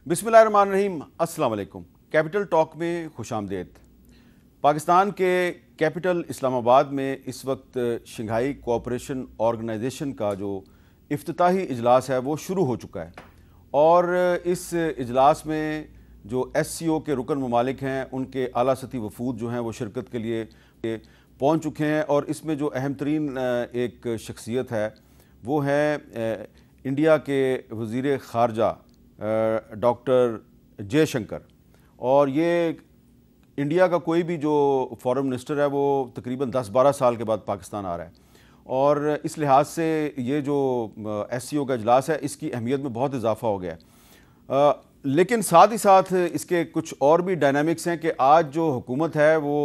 बिस्मिल्लाहिर्रहमानिर्रहीम, अस्सलाम वालेकुम। कैपिटल टॉक में खुशामदीद। पाकिस्तान के कैपिटल इस्लामाबाद में इस वक्त शंघाई कोऑपरेशन ऑर्गेनाइजेशन का जो इफ्तिताही इजलास है वो शुरू हो चुका है और इस इजलास में जो SCO के रुकन ममालिक हैं उनके आला सतही वफूद जो हैं वो शिरकत के लिए पहुँच चुके हैं और इसमें जो अहम तरीन एक शख्सियत है वो है इंडिया के वज़ीर ख़ारजा डॉक्टर जयशंकर। और ये इंडिया का कोई भी जो फॉरेन मिनिस्टर है वो तकरीबन 10-12 साल के बाद पाकिस्तान आ रहा है और इस लिहाज से ये जो SCO का इजलास है इसकी अहमियत में बहुत इजाफा हो गया है। लेकिन साथ ही साथ इसके कुछ और भी डायनामिक्स हैं कि आज जो हुकूमत है वो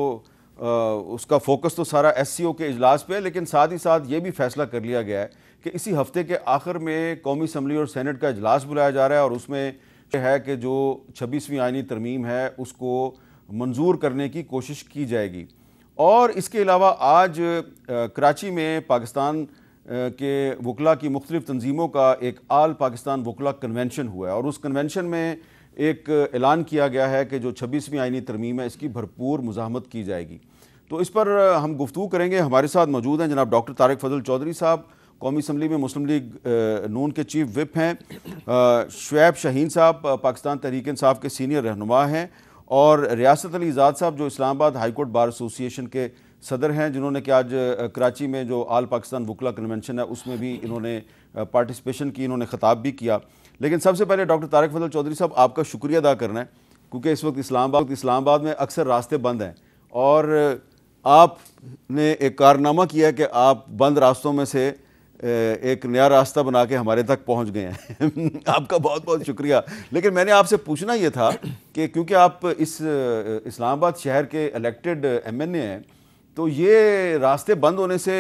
उसका फोकस तो सारा SCO के इजलास पे है, लेकिन साथ ही साथ ये भी फैसला कर लिया गया है कि इसी हफ्ते के आखिर में कौमी असम्बली और सेनेट का इजलास बुलाया जा रहा है और उसमें है कि जो 26वीं आईनी तरमीम है उसको मंजूर करने की कोशिश की जाएगी। और इसके अलावा आज कराची में पाकिस्तान के वकला की मुख्तलिफ तंजीमों का एक आल पाकिस्तान वकला कन्वेंशन हुआ है और उस कन्वेंशन में एक ऐलान किया गया है कि जो 26वीं आईनी तरमीम है इसकी भरपूर मुज़ाहमत की जाएगी। तो इस पर हम गुफ्तगू करेंगे। हमारे साथ मौजूद हैं जनाब डॉक्टर तारिक फजल चौधरी साहब, कौमी असम्बली में मुस्लिम लीग नून के चीफ विप हैं, शुएब शाहीन साहब पाकिस्तान तहरीक इंसाफ के सीनियर रहनुमा हैं और रियासत अली आज़ाद साहब जो Islamabad high court bar association के सदर हैं, जिन्होंने कि आज कराची में जो आल पाकिस्तान वकला कन्वेंशन है उसमें भी इन्होंने पार्टिसिपेशन की, इन्होंने ख़िताब भी किया। लेकिन सबसे पहले डॉक्टर तारिक फजल चौधरी साहब आपका शुक्रिया अदा करना है क्योंकि इस वक्त इस्लामाबाद में अक्सर रास्ते बंद हैं और आपने एक कारनामा किया कि आप बंद रास्तों में से एक नया रास्ता बना के हमारे तक पहुंच गए हैं आपका बहुत बहुत शुक्रिया। लेकिन मैंने आपसे पूछना ये था कि क्योंकि आप इस इस्लामाबाद शहर के इलेक्टेड MNA हैं तो ये रास्ते बंद होने से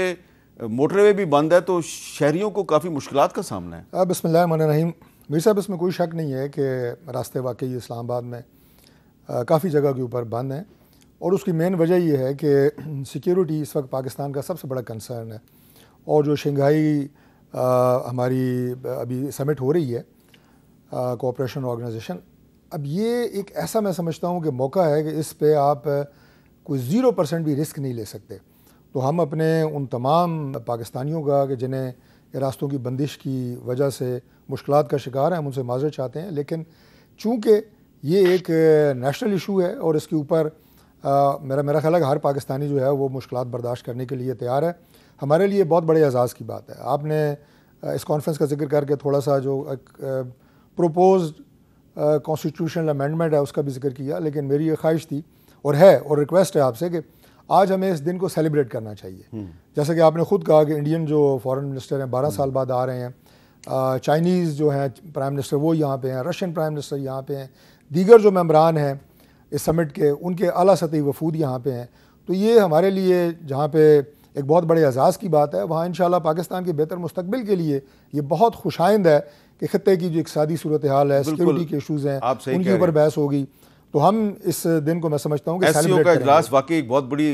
मोटरवे भी बंद है तो शहरियों को काफ़ी मुश्किलात का सामना है। बिस्मिल्लाहिर्रहमानिर्रहीम। मीर साहब, इसमें कोई शक नहीं है कि रास्ते वाकई इस्लामाबाद में काफ़ी जगह के ऊपर बंद हैं और उसकी मेन वजह यह है कि सिक्योरिटी इस वक्त पाकिस्तान का सबसे बड़ा कंसर्न है और जो शंघाई हमारी अभी समिट हो रही है कोऑपरेशन ऑर्गेनाइजेशन, अब ये एक ऐसा मैं समझता हूँ कि मौका है कि इस पे आप कोई 0% भी रिस्क नहीं ले सकते। तो हम अपने उन तमाम पाकिस्तानियों का कि जिन्हें रास्तों की बंदिश की वजह से मुश्किलात का शिकार हैं, हम उनसे माज़रत चाहते हैं। लेकिन चूँकि ये एक नेशनल इशू है और इसके ऊपर मेरा ख्याल है कि हर पाकिस्तानी जो है वो मुश्किलात बर्दाश्त करने के लिए तैयार है। हमारे लिए बहुत बड़े एजाज़ की बात है। आपने इस कॉन्फ्रेंस का जिक्र करके थोड़ा सा जो प्रोपोज्ड कॉन्स्टिट्यूशनल अमेंडमेंट है उसका भी जिक्र किया, लेकिन मेरी ये ख्वाहिश थी और है और रिक्वेस्ट है आपसे कि आज हमें इस दिन को सेलिब्रेट करना चाहिए। जैसा कि आपने ख़ुद कहा कि इंडियन जो फॉरेन मिनिस्टर हैं 12 साल बाद आ रहे हैं, चाइनीज़ जो हैं प्राइम मिनिस्टर वो यहाँ पे हैं, रशियन प्राइम मिनिस्टर यहाँ पे हैं, दीगर जो मेंबरान हैं इस समिट के उनके आला सतही वफूद यहाँ पे हैं। तो ये हमारे लिए जहाँ पे एक बहुत बड़े एजाज़ की बात है, वहाँ इंशाल्लाह पाकिस्तान के बेहतर मुस्तकबिल के लिए ये बहुत खुशाइंद है कि ख़ित्ते की जो इक़्तिसादी सूरत हाल है, सिक्योरिटी के इशूज़ हैं, उनके ऊपर बहस होगी। तो हम इस दिन को मैं समझता हूँ कि SCO का इजलास वाकई एक बहुत बड़ी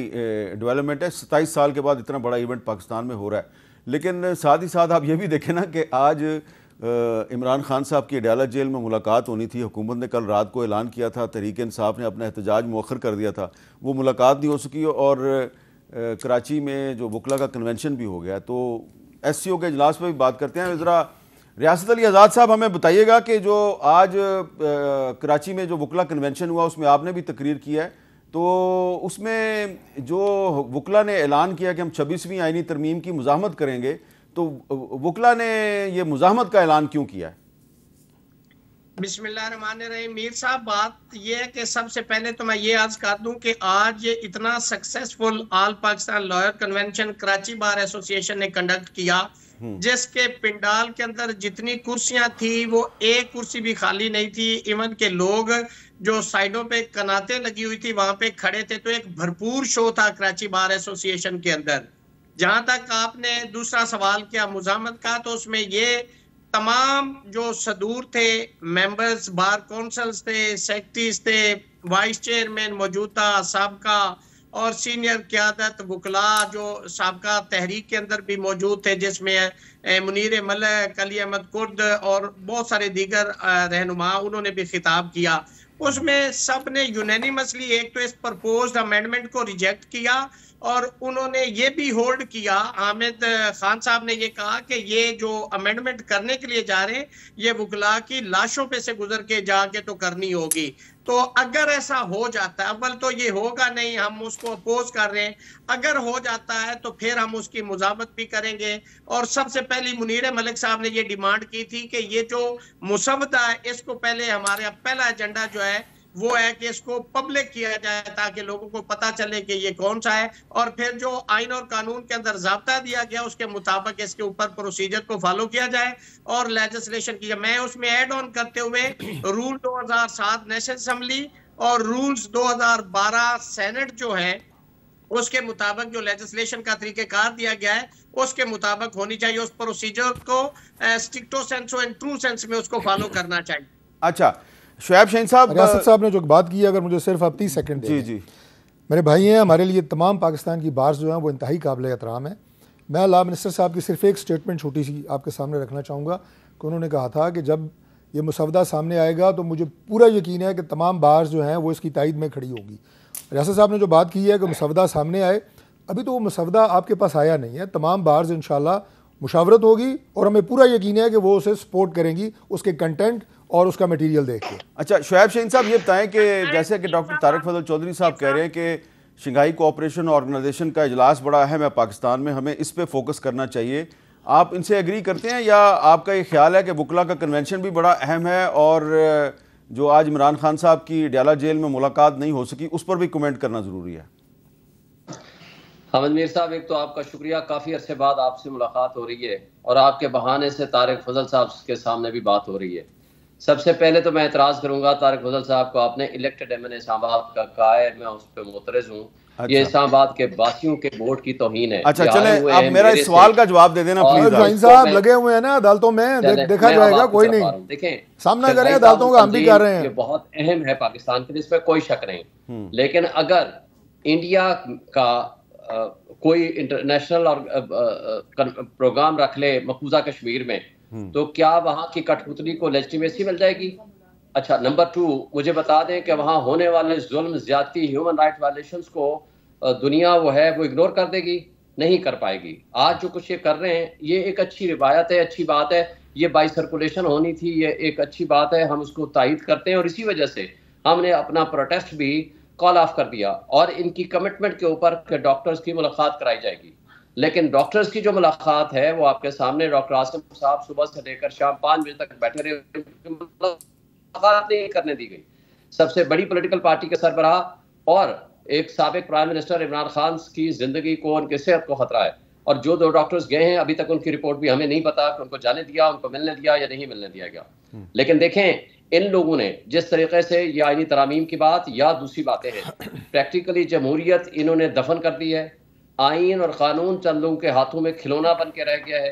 डेवलपमेंट है। 27 साल के बाद इतना बड़ा इवेंट पाकिस्तान में हो रहा है। लेकिन साथ ही साथ आप ये भी देखें ना कि आज इमरान खान साहब की अडयाला जेल में मुलाकात होनी थी। हुकूमत ने कल रात को ऐलान किया था, तहरीक इंसाफ ने अपना एहतजाज मुअख्खर कर दिया था, वो मुलाकात नहीं हो सकी और कराची में जो वकला का कन्वेंशन भी हो गया। तो SCO के इजलास पर भी बात करते हैं। ज़रा रियासत अली आज़ाद साहब हमें बताइएगा कि जो आज कराची में जो वकला कन्वेंशन हुआ उसमें आपने भी तकरीर किया है, तो उसमें जो वकला ने ऐलान किया कि हम 26वीं आईनी तरमीम की मुज़ाहमत करेंगे, तो वकला ने ये मुज़ाहमत का ऐलान क्यों किया है? बिस्मिल्लाहिर्रहमानिर्रहीम। मीर साहब, बात यह है कि सबसे पहले तो मैं ये अर्ज कर दूं कि आज ये इतना successful all Pakistan lawyer convention Karachi bar association ने कंडक्ट किया, जिसके पिंडाल के अंदर जितनी कुर्सियां थी वो एक कुर्सी भी खाली नहीं थी। इवन के लोग जो साइडों पे कनाते लगी हुई थी वहां पे खड़े थे। तो एक भरपूर शो था कराची बार एसोसिएशन के अंदर। जहां तक आपने दूसरा सवाल किया मुज़ाहमत का, तो उसमें ये तमाम जो सदूर थे, मेंबर्स, बार काउंसिल्स थे, सेक्रेटरीज थे, वाइस चेयरमैन मौजूदा, साबका और सीनियर क़यादत वकला जो साबका तहरीक के अंदर भी मौजूद थे, जिसमें मुनीर मलिक, अली अहमद कुर्द और बहुत सारे दीगर रहनुमा, उन्होंने भी खिताब किया। उसमें सब ने यूनानिमसली एक तो इस प्रपोज्ड अमेंडमेंट को रिजेक्ट किया और उन्होंने ये भी होल्ड किया, हामिद खान साहब ने ये कहा कि ये जो अमेंडमेंट करने के लिए जा रहे हैं ये वकला की लाशों पे से गुजर के जाके तो करनी होगी। तो अगर ऐसा हो जाता है, अव्वल तो ये होगा नहीं, हम उसको अपोज कर रहे हैं, अगर हो जाता है तो फिर हम उसकी मुजामत भी करेंगे। और सबसे पहले मुनीर मलिक साहब ने ये डिमांड की थी कि ये जो मुसवदा है इसको पहले हमारे पहला एजेंडा जो है वो है कि इसको पब्लिक किया जाए ताकि लोगों को पता चले कि ये कौन सा है, और फिर जो आइन और कानून के अंदर ज़ाब्ता दिया गया उसके मुताबिक इसके ऊपर प्रोसीजर को फॉलो किया जाए और लेजिस्लेशन किया। मैं उसमें ऐड ऑन करते हुए रूल 2007 नेशनल असेंबली और रूल्स 2012 सेनेट जो है उसके मुताबिक जो लेजिस्लेशन का तरीकेकार दिया गया है उसके मुताबिक होनी चाहिए। उस प्रोसीजर को स्ट्रिक्टो सेंसो एंड ट्रू सेंस में उसको फॉलो करना चाहिए। अच्छा, शुएब शाहीन साहब, रियासत साहब ने जो बात की, अगर मुझे सिर्फ आप 30 सेकंड जी जी, मेरे भाई हैं, हमारे लिए तमाम पाकिस्तान की बार्स जो हैं वो इंतहाई काबिल एहतराम है। मैं लॉ मिनिस्टर साहब की सिर्फ एक स्टेटमेंट छोटी सी आपके सामने रखना चाहूँगा कि उन्होंने कहा था कि जब ये मुसवदा सामने आएगा तो मुझे पूरा यकीन है कि तमाम बार्स जो हैं वो इसकी तायद में खड़ी होगी। रियासत साहब ने जो बात की है कि मुसवदा सामने आए, अभी तो वो मुसवदा आपके पास आया नहीं है, तमाम बार्स इंशाल्लाह मुशावरत होगी और हमें पूरा यकीन है कि वो उसे सपोर्ट करेंगी, उसके कंटेंट और उसका मटेरियल देख के। अच्छा, शुएब शाहीन साहब ये बताएं कि जैसे कि डॉक्टर तारिक फजल चौधरी साहब कह रहे हैं कि शंघाई कोऑपरेशन ऑर्गेनाइजेशन का इजलास बड़ा अहम है पाकिस्तान में, हमें इस पे फोकस करना चाहिए, आप इनसे एग्री करते हैं या आपका ये ख्याल है कि वकला का कन्वेंशन भी बड़ा अहम है और जो आज इमरान खान साहब की डयाला जेल में मुलाकात नहीं हो सकी उस पर भी कमेंट करना ज़रूरी है? हामिद मीर साहब, एक तो आपका शुक्रिया, काफ़ी अरसे बाद आपसे मुलाकात हो रही है और आपके बहाने से तारिक फजल साहब के सामने भी बात हो रही है। सबसे पहले तो मैं एतराज़ करूंगा तारिक फजल साहब को, आपने इलेक्टेड एमएनए इस्लामाबाद का कहा है, मैं उस पर मुतरज़ हूँ। अच्छा। ये इस्लामाबाद के बासियों के वोट की तौहीन है। अच्छा चलें, आप मेरा इस सवाल का जवाब दे देना प्लीज। शाहीन साहब लगे हुए हैं ना अदालतों में, देखा जाएगा, कोई नहीं, देखें सामना करें अदालतों का, हम भी कर रहे हैं, ये बहुत अहम है पाकिस्तान के लिए, इसमें कोई शक नहीं। लेकिन अगर इंडिया का कोई इंटरनेशनल और प्रोग्राम रख ले मकबूजा कश्मीर में, तो क्या वहां की कठपुतली को लेजिटिमेसी मिल जाएगी? अच्छा, नंबर 2, मुझे बता दें कि वहां होने वाले जुल्म, ज्यादती, ह्यूमन राइट वायलेशंस को दुनिया वो इग्नोर कर देगी? नहीं कर पाएगी। आज जो कुछ ये कर रहे हैं ये एक अच्छी रिवायत है, अच्छी बात है, ये बाई सर्कुलेशन होनी थी, ये एक अच्छी बात है, हम उसको तायद करते हैं और इसी वजह से हमने अपना प्रोटेस्ट भी कॉल ऑफ कर दिया और इनकी कमिटमेंट के ऊपर कि डॉक्टर्स की मुलाकात कराई जाएगी। लेकिन डॉक्टर्स की जो मुलाकात है वो आपके सामने, डॉक्टर आसिम साहब सुबह से लेकर शाम 5 बजे तक बैठे रहे, मुलाकात नहीं करने दी गई। सबसे बड़ी पॉलिटिकल पार्टी के सरबराह और एक साबिक प्राइम मिनिस्टर इमरान खान की जिंदगी को, उनकी सेहत को खतरा है और जो 2 डॉक्टर्स गए हैं अभी तक उनकी रिपोर्ट भी हमें नहीं पता कि उनको जाने दिया, उनको मिलने दिया या नहीं मिलने दिया गया। लेकिन देखें, इन लोगों ने जिस तरीके से ये आईनी तरामीम की बात या दूसरी बातें हैं, प्रैक्टिकली जमहूरियत इन्होंने दफन कर दी है। आइन और कानून चंद लोगों के हाथों में खिलौना बन के रह गया है।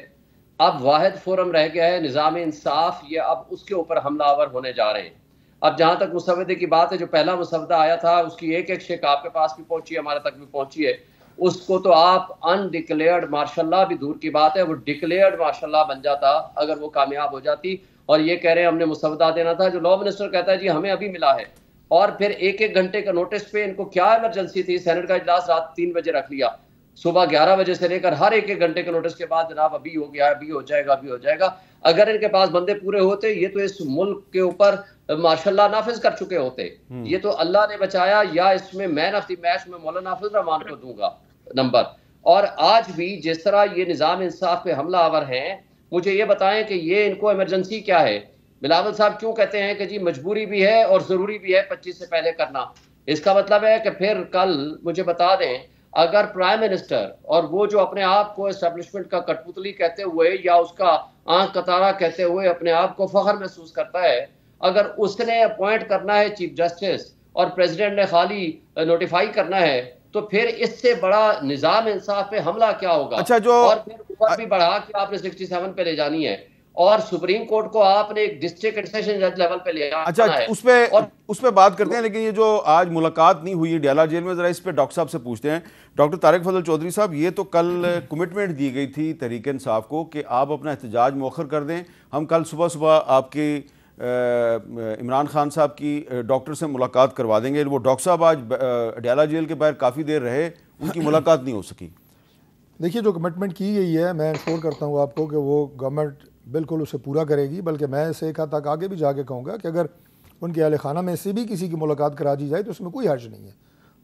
अब वाहिद फोरम रह गया है निज़ाम इंसाफ, ये अब उसके ऊपर हमलावर होने जा रहे हैं। अब जहां तक मुसवदे की बात है, जो पहला मुसवदा आया था उसकी एक एक शेक आपके पास भी पहुंची है, हमारे तक भी पहुंची है, उसको तो आप अनडिक्लेयर्ड मार्शल्ला भी दूर की बात है, वो डिक्लेयर्ड मार्शल्ला बन जाता अगर वो कामयाब हो जाती। और ये कह रहे हैं हमने मुसवदा देना था, जो लॉ मिनिस्टर कहता है जी हमें अभी मिला है, और फिर एक एक घंटे का नोटिस पे इनको क्या इमरजेंसी थी? सेनेट का इजलास रात 3 बजे रख लिया, सुबह 11 बजे से लेकर हर एक घंटे के नोटिस के बाद जनाब अभी हो गया, अभी हो जाएगा, अभी हो जाएगा। अगर इनके पास बंदे पूरे होते, ये तो इस मुल्क के ऊपर माशाल्लाह नाफिज कर चुके होते। ये तो अल्लाह ने बचाया, या इसमें मैन ऑफ द मैच में मौलाना हाफिज रहमान को दूंगा नंबर। और आज भी जिस तरह ये निज़ाम इंसाफ पे हमला आवर हैं, मुझे ये बताएं कि ये इनको इमरजेंसी क्या है? बिलावल साहब क्यों कहते हैं कि जी मजबूरी भी है और जरूरी भी है 25 से पहले करना? इसका मतलब है कि फिर कल मुझे बता दें, अगर प्राइम मिनिस्टर और वो जो अपने आप को एस्टेब्लिशमेंट का कठपुतली कहते हुए या उसका आंख कतारा कहते हुए अपने आप को फख्र महसूस करता है, अगर उसने अपॉइंट करना है चीफ जस्टिस और प्रेसिडेंट ने खाली नोटिफाई करना है, तो फिर इससे बड़ा निजाम इंसाफ पे हमला क्या होगा? अच्छा, जो और फिर ऊपर भी बढ़ा कि आपने 67 पे ले जानी है। और सुप्रीम कोर्ट को आपने एक डिस्ट्रिक्ट सेशन जज लेवल पे ले आना अच्छा, है। उस पे बात करते हैं, लेकिन ये जो आज मुलाकात नहीं हुई डयाला जेल में, जरा इस पे डॉक्टर साहब से पूछते हैं। डॉक्टर तारिक फजल चौधरी साहब, ये तो कल कमिटमेंट दी गई थी तहरीक इंसाफ को कि आप अपना एहतजाज मौखर कर दें, हम कल सुबह सुबह आपकी इमरान खान साहब की डॉक्टर से मुलाकात करवा देंगे। वो डॉक्टर साहब आज डयाला जेल के बाहर काफ़ी देर रहे, उनकी मुलाकात नहीं हो सकी। देखिए, जो कमिटमेंट की गई है, मैं इंश्योर करता हूँ आपको कि वो गवर्नमेंट बिल्कुल उसे पूरा करेगी। बल्कि मैं इसे एक हद तक आगे भी जाके कहूँगा कि अगर उनके अहल खाना में से भी किसी की मुलाकात करा दी जाए तो उसमें कोई हर्ज नहीं है,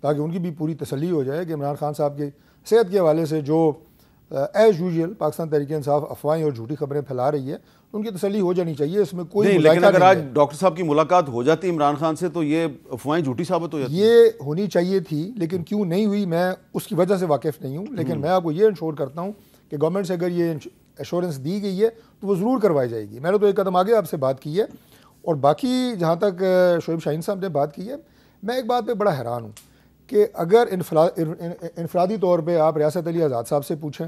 ताकि उनकी भी पूरी तसल्ली हो जाए कि इमरान खान साहब की सेहत के हवाले से जो एज़ यूजुअल पाकिस्तान तहरीक इंसाफ अफवाहें और झूठी खबरें फैला रही है, उनकी तसल्ली हो जानी चाहिए। इसमें कोई नहीं, लेकिन अगर आज डॉक्टर साहब की मुलाकात हो जाती इमरान खान से तो ये अफवाहें झूठी साबित हो जाती। ये होनी चाहिए थी, लेकिन क्यों नहीं हुई मैं उसकी वजह से वाकिफ़ नहीं हूँ। लेकिन मैं आपको ये इंश्योर करता हूँ कि गवर्नमेंट से अगर ये एश्योरेंस दी गई है तो वो ज़रूर करवाई जाएगी। मैंने तो एक कदम आगे आपसे बात की है। और बाकी जहाँ तक शोएब शाहीन साहब ने बात की है, मैं एक बात पे बड़ा हैरान हूँ कि अगर इनफरादी तौर पे आप रियासत अली आज़ाद साहब से पूछें,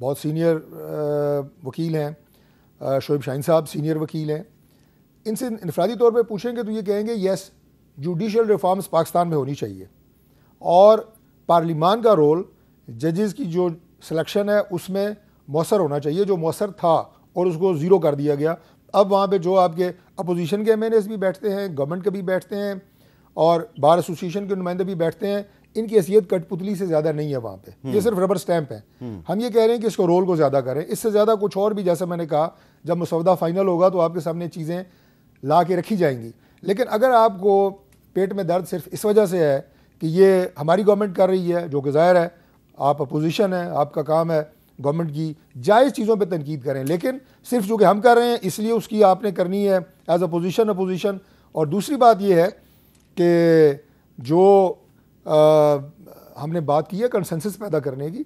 बहुत सीनियर वकील हैं, शोएब शाहीन साहब सीनियर वकील हैं, इनसे इनफरादी तौर पे पूछेंगे तो ये कहेंगे यस, जुडिशल रिफॉर्म्स पाकिस्तान में होनी चाहिए और पार्लिमान का रोल जजेस की जो सिलेक्शन है उसमें मौसर होना चाहिए, जो मौसर था और उसको ज़ीरो कर दिया गया। अब वहाँ पे जो आपके अपोजिशन के एमएनएस भी बैठते हैं, गवर्नमेंट के भी बैठते हैं और बार एसोसिएशन के नुमाइंदे भी बैठते हैं, इनकी हैसियत कठपुतली से ज़्यादा नहीं है वहाँ पे। ये सिर्फ रबर स्टैंप है। हम ये कह रहे हैं कि इसको रोल को ज़्यादा करें, इससे ज़्यादा कुछ और भी। जैसे मैंने कहा, जब मसौदा फाइनल होगा तो आपके सामने चीज़ें ला के रखी जाएंगी। लेकिन अगर आपको पेट में दर्द सिर्फ इस वजह से है कि ये हमारी गवर्नमेंट कर रही है, जो कि ज़ाहिर है आप अपोजिशन है, आपका काम है गवर्नमेंट की जायज़ चीज़ों पे तनकीद करें, लेकिन सिर्फ जो कि हम कर रहे हैं इसलिए उसकी आपने करनी है एज अपोजिशन। और दूसरी बात यह है कि जो हमने बात की है कंसेंसस पैदा करने की,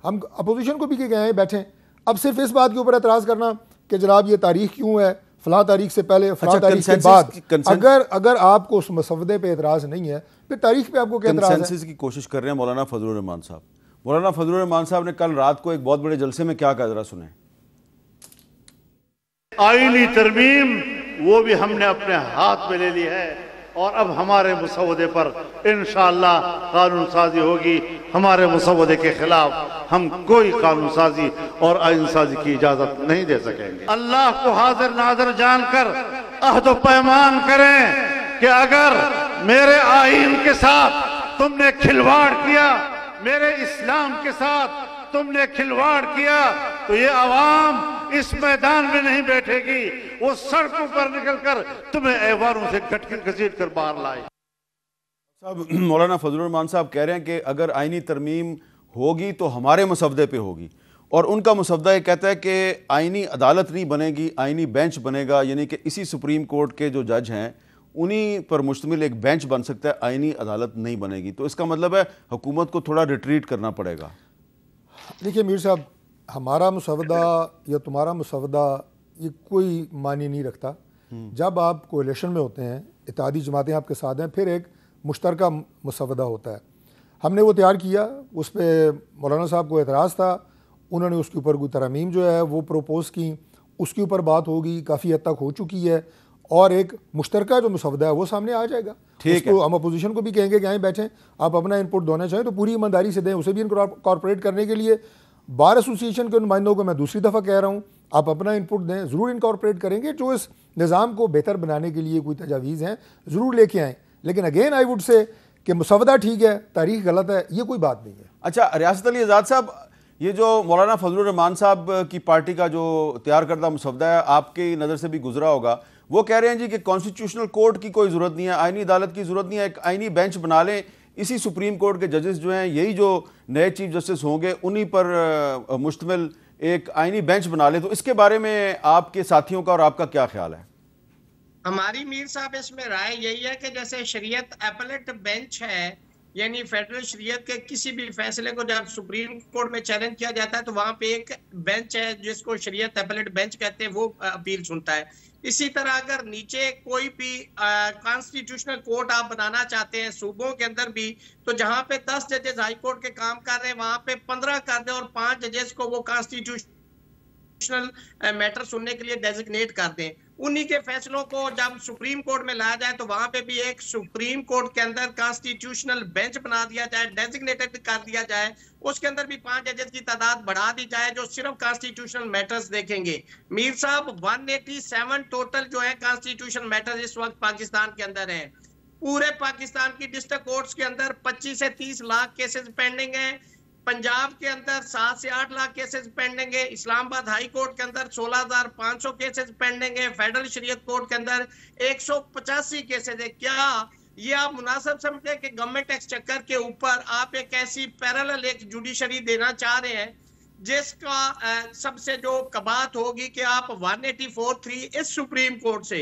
हम अपोजिशन को भी के गए हैं बैठें। अब सिर्फ इस बात के ऊपर एतराज़ करना कि जनाब ये तारीख क्यों है, फ़लाँ तारीख से पहले फ़लाँ तारीख के बाद, अगर आपको उस मसवदे पे एतराज़ नहीं है फिर तारीख पे आपको क्या एतराज़ है? की कोशिश कर रहे हैं मौलाना फजलुर रहमान साहब। मौलाना फजलुर रहमान साहब ने कल रात को एक बहुत बड़े जलसे में क्या कहा, जरा सुने। आईनी तरमीम वो भी हमने अपने हाथ में ले ली है और अब हमारे मसवदे पर इंशाअल्लाह कानून साजी होगी। हमारे मसवदे के खिलाफ हम कोई कानून साजी और आइन साजी की इजाजत नहीं दे सकेंगे। अल्लाह को हाजिर नाजर जानकर अहद पैमान करें कि अगर मेरे आइन के साथ तुमने खिलवाड़ किया, मेरे इस्लाम के साथ तुमने खिलवाड़ किया, तो ये आवाम इस मैदान में नहीं बैठेगी, वो सड़कों पर निकलकर तुम्हें ऐवानों से घसीट कर बाहर लाए। साहब, मौलाना फजलुर रहमान साहब कह रहे हैं कि अगर आईनी तरमीम होगी तो हमारे मसवदे पे होगी, और उनका मसवदा ये कहता है कि आईनी अदालत नहीं बनेगी, आईनी बेंच बनेगा, यानी कि इसी सुप्रीम कोर्ट के जो जज हैं उन्हीं पर मुश्तमिल एक बेंच बन सकता है, आईनी अदालत नहीं बनेगी। तो इसका मतलब है हुकूमत को थोड़ा रिट्रीट करना पड़ेगा। देखिए मीर साहब, हमारा मसवदा या तुम्हारा मसवदा ये कोई मानी नहीं रखता। जब आप कोalition में होते हैं, इत्तेहादी जमातें आपके साथ हैं, फिर एक मुश्तरका मसवदा होता है। हमने वो तैयार किया, उस पर मौलाना साहब को एतराज़ था, उन्होंने उसके ऊपर कोई तरमीम जो है वो प्रपोज़ की, उसके ऊपर बात होगी, काफ़ी हद तक हो चुकी है और एक मुश्तरका जो मसवदा है वो सामने आ जाएगा। ठीक है, हम अपोजिशन को भी कहेंगे कि आए बैठें, आप अपना इनपुट देना चाहें तो पूरी ईमानदारी से दें, उसे भी इनकॉर्पोरेट करने के लिए बार एसोसिएशन के नुमाइंदों को मैं दूसरी दफ़ा कह रहा हूँ, आप अपना इनपुट दें, ज़रूर इनकॉर्पोरेट करेंगे। जो इस निज़ाम को बेहतर बनाने के लिए कोई तजावीज़ हैं ज़रूर लेके आएँ, लेकिन अगेन आई वुड से कि मसवदा ठीक है, तारीख गलत है, ये कोई बात नहीं है। अच्छा, रियासत अली आज़ाद साहब, ये जो मौलाना फजलुर रहमान साहब की पार्टी का जो तैयार करदा मसवदा है, आपकी नज़र से भी गुजरा होगा, वो कह रहे हैं जी कि कॉन्स्टिट्यूशनल कोर्ट की कोई ज़रूरत नहीं है, आईनी अदालत की ज़रूरत नहीं है, एक आईनी बेंच बना लें, इसी सुप्रीम कोर्ट के जजेस जो हैं, यही जो नए चीफ जस्टिस होंगे उन्हीं पर मुश्तमिल एक आईनी बेंच बना लें। तो इसके बारे में आपके साथियों का और आपका क्या ख्याल है? हमारी मीर साहब इसमें राय यही है कि जैसे शरीयत एपलेट बेंच है, यानी फेडरल शरीयत के किसी भी फैसले को जब सुप्रीम कोर्ट में चैलेंज किया जाता है तो वहां पे एक बेंच है जिसको शरीयत एपलेट बेंच कहते हैं, वो अपील सुनता है। इसी तरह अगर नीचे कोई भी कॉन्स्टिट्यूशनल कोर्ट आप बनाना चाहते हैं सूबों के अंदर भी, तो जहां पे 10 जजेस हाई कोर्ट के काम कर रहे हैं वहां पे 15 कर दे और 5 जजेस को वो कॉन्स्टिट्यूशन कॉन्स्टिट्यूशनल मैटर सुनने के लिए डेजिग्नेट कर दें। उन्हीं के फैसलों को जब सुप्रीम कोर्ट में लाया जाए तो वहां पे भी एक सुप्रीम कोर्ट के अंदर कॉन्स्टिट्यूशनल बेंच बना दिया जाए, डेजिग्नेटेड कर दिया जाए, उसके अंदर भी 5 जजेस की तादाद बढ़ा दी जाए जो सिर्फ कॉन्स्टिट्यूशनल मैटर्स देखेंगे। मीर साहब 187 टोटल जो है कॉन्स्टिट्यूशनल मैटर्स इस वक्त पाकिस्तान के अंदर है। पूरे पाकिस्तान की डिस्ट्रिक्ट कोर्ट्स के अंदर 25 से 30 लाख केसेस पेंडिंग है। पंजाब के अंदर 7 से 8 लाख केसेस पेंडिंग है। इस्लामाबाद हाई कोर्ट के अंदर 16,500 केसेस पेंडिंग है। फेडरल शरीयत कोर्ट के अंदर 185 केसेस है। क्या ये आप मुनासिब समझते कि गवर्नमेंट एक्सचेकर के ऊपर आप एक ऐसी पैरेलल एक जुडिशरी देना चाह रहे हैं जिसका सबसे जो कबात होगी कि आप 184(3) इस सुप्रीम कोर्ट से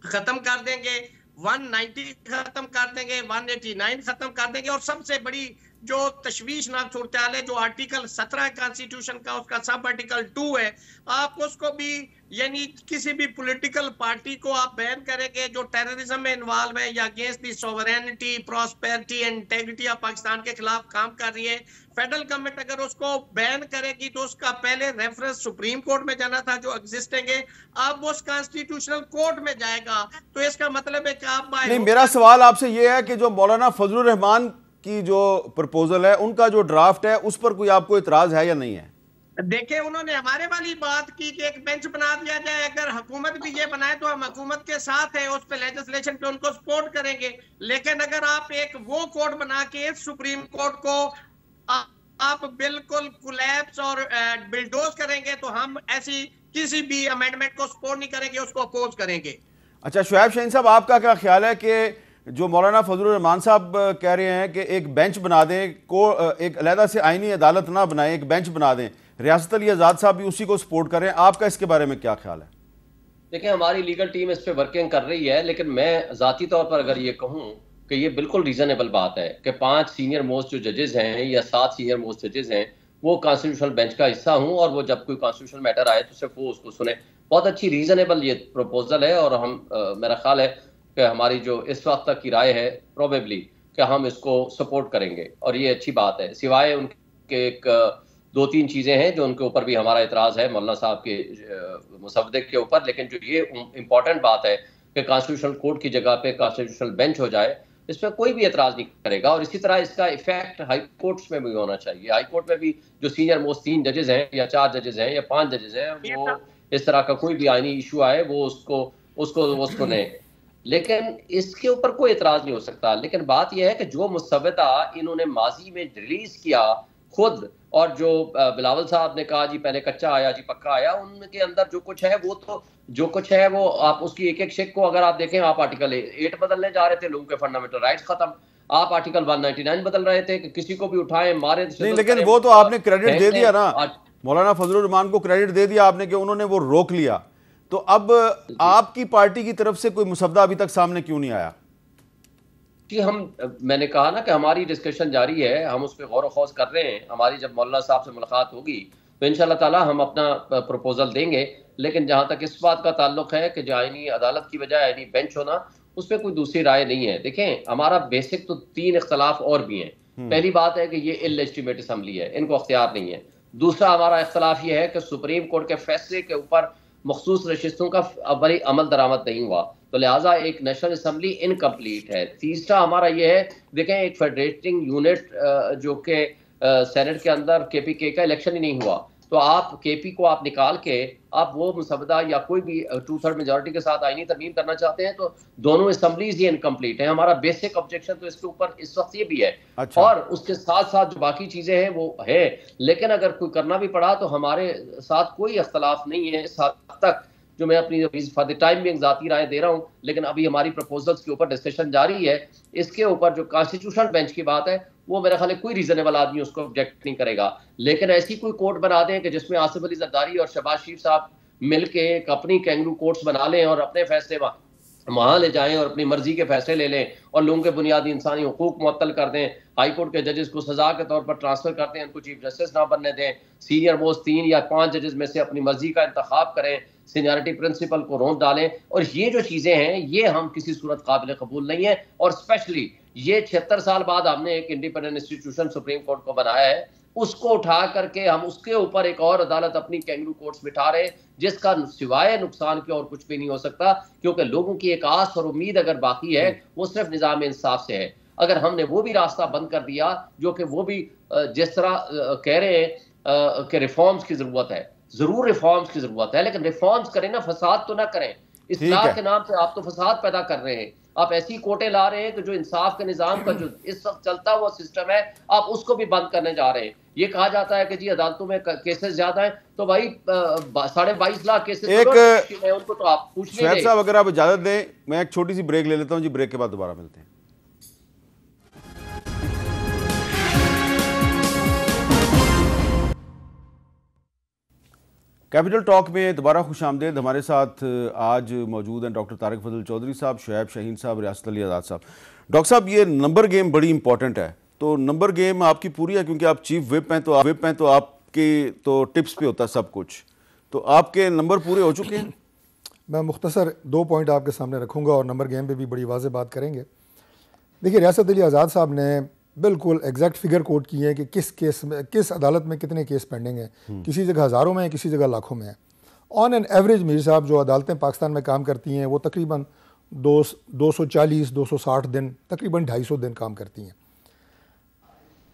खत्म कर देंगे, 190 खत्म कर देंगे, 189 खत्म कर देंगे, और सबसे बड़ी जो तशवीशनाक सूरत है जो आर्टिकल 17 है कॉन्स्टिट्यूशन का, उसका सब आर्टिकल 2 है, आप उसको भी यानी किसी भी पॉलिटिकल पार्टी को आप बैन करेंगे जो टेररिज्म में इन्वॉल्व है या against the sovereignty, prosperity and integrity of Pakistan के खिलाफ काम कर रही है। फेडरल गवर्नमेंट अगर उसको बैन करेगी तो उसका पहले रेफरेंस सुप्रीम कोर्ट में जाना था जो एग्जिस्टिंग है, अब उस कॉन्स्टिट्यूशनल कोर्ट में जाएगा। तो इसका मतलब है कि आप नहीं, मेरा सवाल आपसे ये है कि जो मौलाना फजलुर रहमान की जो प्रपोजल है उनका जो ड्राफ्ट है उस पर कोई आपको इतराज है या नहीं है? देखिए उन्होंने हमारे वाली बात की कि एक बेंच बना दिया जाए, अगर हुकूमत भी ये बनाए तो हम हुकूमत के साथ है, उस पे लेजिस्लेशन पे उनको सपोर्ट करेंगे। लेकिन अगर आप एक वो कोर्ट बना के इस सुप्रीम कोर्ट को आप बिल्कुल कोलैप्स और बिल्डोज करेंगे तो हम ऐसी किसी भी अमेंडमेंट को सपोर्ट नहीं करेंगे, उसको अपोज करेंगे। अच्छा, शुएब शाहीन साहब, आपका क्या ख्याल है कि जो मौलाना फजलुर रहमान साहब कह रहे हैं कि एक बेंच बना दें, को एक अलहदा से आईनी अदालत ना बनाएं, एक बेंच बना दें, रियासत अली आज़ाद साहब भी उसी को सपोर्ट करें, आपका इसके बारे में क्या ख्याल है? देखिए, हमारी लीगल टीम इस पे वर्किंग कर रही है, लेकिन मैं ज़ाती तौर पर अगर ये कहूँ कि ये बिल्कुल रीजनेबल बात है कि 5 सीनियर मोस्ट जो जजेस हैं या 7 सीनियर मोस्ट जजेस हैं वो कॉन्स्टिट्यूशनल बेंच का हिस्सा हूँ और वो जब कोई कॉन्स्टिट्यूशनल मैटर आए तो सिर्फ वो उसको सुने। बहुत अच्छी रीजनेबल ये प्रपोजल है और हम मेरा ख्याल है कि हमारी जो इस वक्त तक की राय है प्रोबेबली कि हम इसको सपोर्ट करेंगे और ये अच्छी बात है। सिवाय उनके एक 2-3 चीज़ें हैं जो उनके ऊपर भी हमारा एतराज़ है मौलाना साहब के मुसवदे के ऊपर, लेकिन जो ये इम्पॉर्टेंट बात है कि कॉन्स्टिट्यूशनल कोर्ट की जगह पे कॉन्स्टिट्यूशनल बेंच हो जाए, इस पर कोई भी एतराज़ नहीं करेगा। और इसी तरह इसका इफेक्ट हाई कोर्ट्स में भी होना चाहिए। हाई कोर्ट में भी जो सीनियर मोस्ट 3 जजेस हैं या 4 जजेस हैं या 5 जजेस हैं, वो इस तरह का कोई भी आईनी इशू आए वो उसको सुने, लेकिन इसके ऊपर कोई एतराज़ नहीं हो सकता। लेकिन बात यह है कि जो मुसवदा इन्होंने माजी में रिलीज किया खुद, और जो बिलावल साहब ने कहा जी पहले कच्चा आया जी पक्का आया, उनके अंदर जो कुछ है वो तो जो कुछ है वो आप उसकी एक शेक को अगर आप देखें, आप आर्टिकल 8 बदलने जा रहे थे, लोगों के फंडामेंटल राइट्स खत्म, आप आर्टिकल 199 बदल रहे थे कि किसी को भी उठाएं मारे नहीं, लेकिन वो तो आपने क्रेडिट दे दिया ना, मौलाना फजलुर रहमान को क्रेडिट दे दिया आपने कि उन्होंने वो रोक लिया। तो अब आपकी पार्टी की तरफ से कोई मुसवदा अभी तक सामने क्यों नहीं आया? कि मैंने कहा ना कि हमारी डिस्कशन जारी है, हम उस पर गौर व खौज कर रहे हैं। हमारी जब मौलाना साहब से मुलाकात होगी तो इंशाल्लाह ताला हम अपना प्रपोजल देंगे। लेकिन जहां तक इस बात का ताल्लुक है कि जो आईनी अदालत की बजाय आईनी बेंच होना, उस पर कोई दूसरी राय नहीं है। देखें, हमारा बेसिक तो 3 इख्तलाफ और भी हैं। पहली बात है कि ये इलेजिटिमेट असम्बली है, इनको अख्तियार नहीं है। दूसरा हमारा इख्तलाफ ये है कि सुप्रीम कोर्ट के फैसले के ऊपर मखसूस नशिस्तों का अमली अमल दरामद नहीं हुआ, तो लिहाजा एक नेशनल असम्बली इनकम्प्लीट है। तीसरा हमारा ये है, देखें, एक फेडरेटिंग यूनिट जो कि सेनेट के अंदर KPK का इलेक्शन ही नहीं हुआ, तो आप KP को आप निकाल के आप वो मुसवदा या कोई भी 2/3 मेजॉरिटी के साथ आईनी तरमीम करना चाहते हैं, तो दोनों असम्बलीज ये इनकम्प्लीट है। हमारा बेसिक ऑब्जेक्शन तो इसके ऊपर इस वक्त ये भी है। अच्छा। और उसके साथ साथ जो बाकी चीजें हैं वो है, लेकिन अगर कोई करना भी पड़ा तो हमारे साथ कोई इख्तलाफ नहीं है इस हद तक, जो मैं अपनी फॉर द टाइम भी ज़ाती राय दे रहा हूँ। लेकिन अभी हमारी प्रपोजल्स के ऊपर डिस्कशन जारी है। इसके ऊपर जो कॉन्स्टिट्यूशनल बेंच की बात है वो मेरा ख्याल है कोई रीजनेबल आदमी उसको ऑब्जेक्ट नहीं करेगा। लेकिन ऐसी कोई कोर्ट बना दें कि जिसमें आसिफ अली जरदारी और शहबाज शरीफ साहब मिलके एक अपनी कैंगरू कोर्ट्स बना लें और अपने फैसले वहाँ ले जाएं और अपनी मर्जी के फैसले ले लें और लोगों के बुनियादी इंसानी हुकूक मुअत्तल कर दें, हाई कोर्ट के जजेस को सजा के तौर पर ट्रांसफर कर दें, उनको चीफ जस्टिस ना बनने दें, सीनियर मोस्ट 3 या 5 जजेस में से अपनी मर्जी का इंतखाब करें, सीनियरिटी प्रिंसिपल को रोक डालें। और ये जो चीज़ें हैं ये हम किसी सूरत काबिल कबूल नहीं है। और स्पेशली ये 76 साल बाद हमने एक इंडिपेंडेंट इंस्टीट्यूशन सुप्रीम कोर्ट को बनाया है, उसको उठा करके हम उसके ऊपर एक और अदालत अपनी कैंगरू कोर्ट्स बिठा रहे हैं, जिसका सिवाय नुकसान के और कुछ भी नहीं हो सकता, क्योंकि लोगों की एक आस और उम्मीद अगर बाकी है वो सिर्फ निज़ाम इंसाफ से है। अगर हमने वो भी रास्ता बंद कर दिया, जो कि वो भी जिस तरह कह रहे हैं कि रिफॉर्म्स की जरूरत है, जरूर रिफॉर्म्स की जरूरत है, लेकिन रिफॉर्म्स करें ना, फसाद तो ना करें। इस्लाह के नाम से आप तो फसाद पैदा कर रहे हैं। आप ऐसी कोटे ला रहे हैं कि जो इंसाफ के निजाम का जो इस वक्त चलता हुआ सिस्टम है, आप उसको भी बंद करने जा रहे हैं। ये कहा जाता है कि जी अदालतों में केसेस ज्यादा हैं, तो भाई 22.5 लाख केसेस एक उनको तो आप पूछ शुएब साहब अगर आप इजाजत दें, मैं एक छोटी सी ब्रेक ले लेता हूं जी, ब्रेक के बाद दोबारा मिलते हैं। कैपिटल टॉक में दोबारा खुशामदीद। हमारे साथ आज मौजूद हैं डॉक्टर तारिक फजल चौधरी साहब, शुएब शाहीन साहब, रियासत अली आज़ाद साहब। डॉक्टर साहब, ये नंबर गेम बड़ी इंपॉर्टेंट है, तो नंबर गेम आपकी पूरी है, क्योंकि आप चीफ व्हिप हैं, तो आपके तो टिप्स पे होता है सब कुछ, तो आपके नंबर पूरे हो चुके हैं? मैं मुख्तसर 2 पॉइंट आपके सामने रखूँगा और नंबर गेम पर भी बड़ी वाज़ेह बात करेंगे। देखिए, रियासत अली आज़ाद साहब ने बिल्कुल एग्जैक्ट फिगर कोट की है कि किस केस में, किस अदालत में कितने केस पेंडिंग हैं। किसी जगह हज़ारों में है, किसी जगह लाखों में है। ऑन एन एवरेज मीर साहब जो अदालतें पाकिस्तान में काम करती हैं वो तकरीबन 240-260 दिन, तकरीबन 250 दिन काम करती हैं।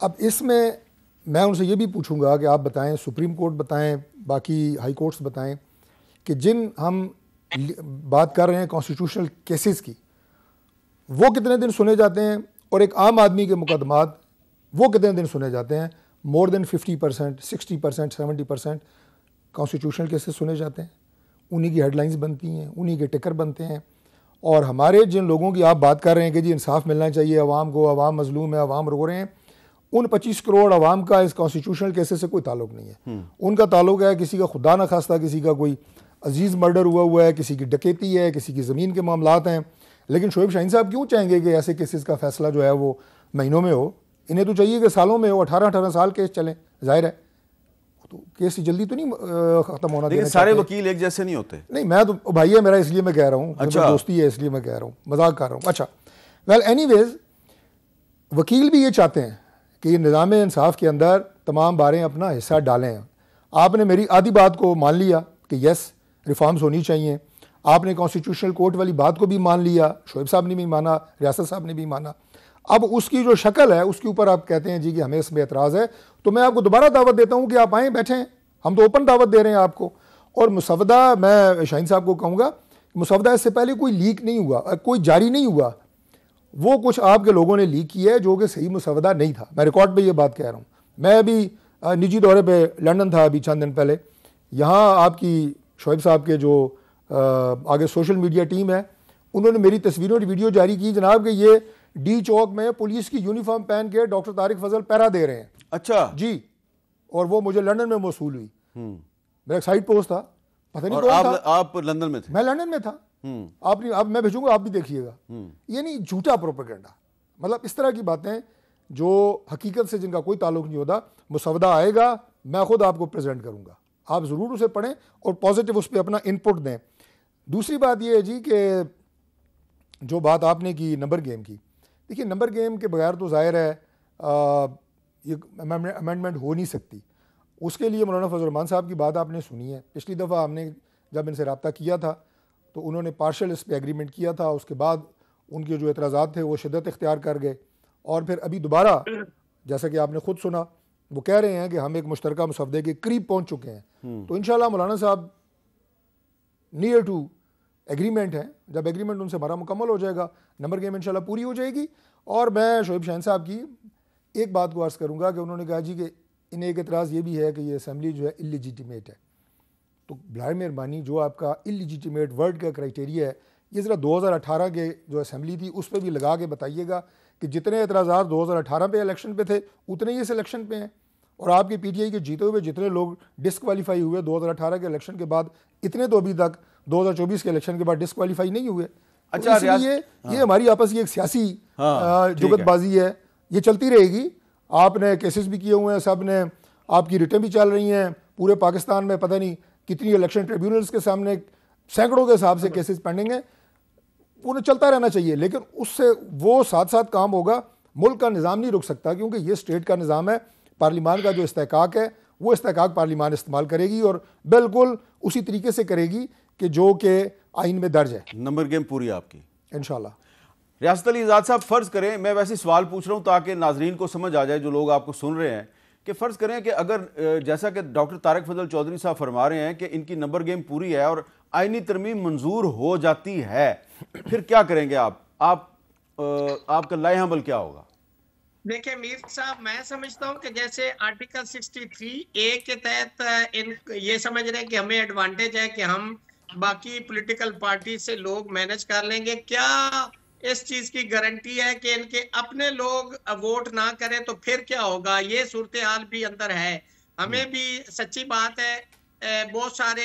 अब इसमें मैं उनसे ये भी पूछूंगा कि आप बताएं, सुप्रीम कोर्ट बताएं, बाकी हाई कोर्ट्स बताएं कि जिन हम बात कर रहे हैं कॉन्स्टिट्यूशनल केसेस की, वो कितने दिन सुने जाते हैं, और एक आम आदमी के मुकदमात वो कितने दिन सुने जाते हैं। मोर देन 50%, 60%, 70% कॉन्स्टिट्यूशनल केसेस सुने जाते हैं। उन्हीं की हेडलाइंस बनती हैं, उन्हीं के टिकर बनते हैं। और हमारे जिन लोगों की आप बात कर रहे हैं कि जी इंसाफ मिलना चाहिए आवाम को, आवाम मजलूम है, आवाम रो रहे हैं, उन 25 करोड़ आवाम का इस कॉन्स्टिट्यूशनल केसेस से कोई ताल्लुक नहीं है। उनका ताल्लुक है किसी का खुदा न खास्ता किसी का कोई अजीज़ मर्डर हुआ है, किसी की डकैती है, किसी की ज़मीन के मामलात हैं। लेकिन शुएब शाहीन साहब क्यों चाहेंगे कि ऐसे केसेस का फैसला जो है वो महीनों में हो? इन्हें तो चाहिए कि सालों में हो, 18-18 साल केस चलें। जाहिर है तो केस जल्दी तो नहीं ख़त्म होना देना। सारे वकील एक जैसे नहीं होते। नहीं, मैं तो भाई है मेरा, इसलिए मैं कह रहा हूँ। अच्छा, दोस्ती है इसलिए मैं कह रहा हूँ, मजाक कर रहा हूँ। अच्छा, वेल एनीवेज, वकील भी ये चाहते हैं कि ये निज़ाम इंसाफ के अंदर तमाम बारें अपना हिस्सा डालें। आपने मेरी आधी बात को मान लिया कि यस रिफॉर्म्स होनी चाहिए, आपने कॉन्स्टिट्यूशनल कोर्ट वाली बात को भी मान लिया, शुएब साहब ने भी माना, रियासत साहब ने भी माना। अब उसकी जो शक्ल है उसके ऊपर आप कहते हैं जी कि हमें इसमें एतराज़ है, तो मैं आपको दोबारा दावत देता हूँ कि आप आएँ, बैठें। हम तो ओपन दावत दे रहे हैं आपको। और मुसवदा, मैं शाहीन साहब को कहूँगा, मुसवदा इससे पहले कोई लीक नहीं हुआ, कोई जारी नहीं हुआ। वो कुछ आपके लोगों ने लीक किया है जो कि सही मुसवदा नहीं था। मैं रिकॉर्ड पर ये बात कह रहा हूँ। मैं अभी निजी दौरे पर लंदन था अभी चंद दिन पहले। यहाँ आपकी शुएब साहब के जो आगे सोशल मीडिया टीम है, उन्होंने मेरी तस्वीरों और वीडियो जारी की जनाब कि ये डी चौक में पुलिस की यूनिफॉर्म पहन के डॉक्टर तारिक फजल पहरा दे रहे हैं। अच्छा जी। और वो मुझे लंदन में मौसूल हुई। मेरा एक साइड पोस्ट था, पता नहीं कौन था। आप लंदन में थे? मैं लंदन में था। आप नहीं, आप मैं भेजूंगा, आप भी देखिएगा। ये नहीं झूठा प्रोपेगेंडा, मतलब इस तरह की बातें जो हकीकत से जिनका कोई ताल्लुक नहीं होता। मुसवदा आएगा, मैं खुद आपको प्रेजेंट करूंगा, आप ज़रूर उसे पढ़ें और पॉजिटिव उस पर अपना इनपुट दें। दूसरी बात यह है जी कि जो बात आपने की नंबर गेम की, देखिए नंबर गेम के बगैर तो ज़ाहिर है ये अमेंडमेंट हो नहीं सकती। उसके लिए मौलाना फजल रहमान साहब की बात आपने सुनी है। पिछली दफ़ा हमने जब इनसे रब्ता किया था तो उन्होंने पार्शल इस पर एग्रीमेंट किया था, उसके बाद उनके जो एतराज़ात थे वो शिद्दत इख्तियार कर गए। और फिर अभी दोबारा जैसा कि आपने खुद सुना, वो कह रहे हैं कि हम एक मुश्तरका मुसवदे के करीब पहुँच चुके हैं। तो इंशाल्लाह मौलाना साहब नियर टू एग्रीमेंट है। जब एग्रीमेंट उनसे हमारा मुकम्मल हो जाएगा, नंबर गेम इंशाल्लाह पूरी हो जाएगी। और मैं शुएब शाहीन साहब की एक बात को अर्ज़ करूँगा कि उन्होंने कहा जी कि इन्हें एक एतराज़ ये भी है कि ये असम्बली जो है इलिजिटिमेट है। तो बलाए मेहरबानी जो आपका इलिजिटिमेट वर्ड का क्राइटेरिया है, ये ज़रा 2018 के जो असम्बली थी उस पर भी लगा के बताइएगा कि जितने एतराज़ात 2018 पे इलेक्शन पे थे उतने ही इस इलेक्शन पे हैं। और आपकी पीटीआई के जीते हुए जितने लोग डिस्क्वालीफाई हुए 2018 के इलेक्शन के बाद, इतने तो अभी तक 2024 के इलेक्शन के बाद डिस्क्वालीफाई नहीं हुए। अच्छा, तो ये हमारी आपस की एक सियासी जुगतबाजी है, ये चलती रहेगी। आपने केसेस भी किए हुए हैं, सब ने आपकी रिटें भी चल रही हैं पूरे पाकिस्तान में, पता नहीं कितनी इलेक्शन ट्रिब्यूनल्स के सामने सैकड़ों के हिसाब से केसेस पेंडिंग हैं। उन्हें चलता रहना चाहिए, लेकिन उससे वो साथ साथ काम होगा। मुल्क का निज़ाम नहीं रुक सकता क्योंकि ये स्टेट का निज़ाम है, पार्लिमान का जो इस्तेहकाक है वो इस्तेहकाक पार्लिमान इस्तेमाल करेगी और बिल्कुल उसी तरीके से करेगी कि जो कि आइन में दर्ज है। नंबर गेम पूरी आपकी इंशाल्लाह। रियासत अली आज़ाद साहब, फ़र्ज़ करें, मैं वैसे सवाल पूछ रहा हूँ ताकि नाजरीन को समझ आ जाए जो लोग आपको सुन रहे हैं, कि फ़र्ज़ करें कि अगर जैसा कि डॉक्टर तारिक फजल चौधरी साहब फरमा रहे हैं कि इनकी नंबर गेम पूरी है और आइनी तरमीम मंजूर हो जाती है, फिर क्या करेंगे आपका लाए अमल क्या होगा? देखिए मीर साहब, मैं समझता हूँ कि जैसे आर्टिकल 63A के तहत इन ये समझ रहे हैं कि हमें एडवांटेज है कि हम बाकी पॉलिटिकल पार्टी से लोग मैनेज कर लेंगे। क्या इस चीज की गारंटी है कि इनके अपने लोग वोट ना करें तो फिर क्या होगा? ये सूरत हाल भी अंदर है। हमें भी सच्ची बात है, बहुत सारे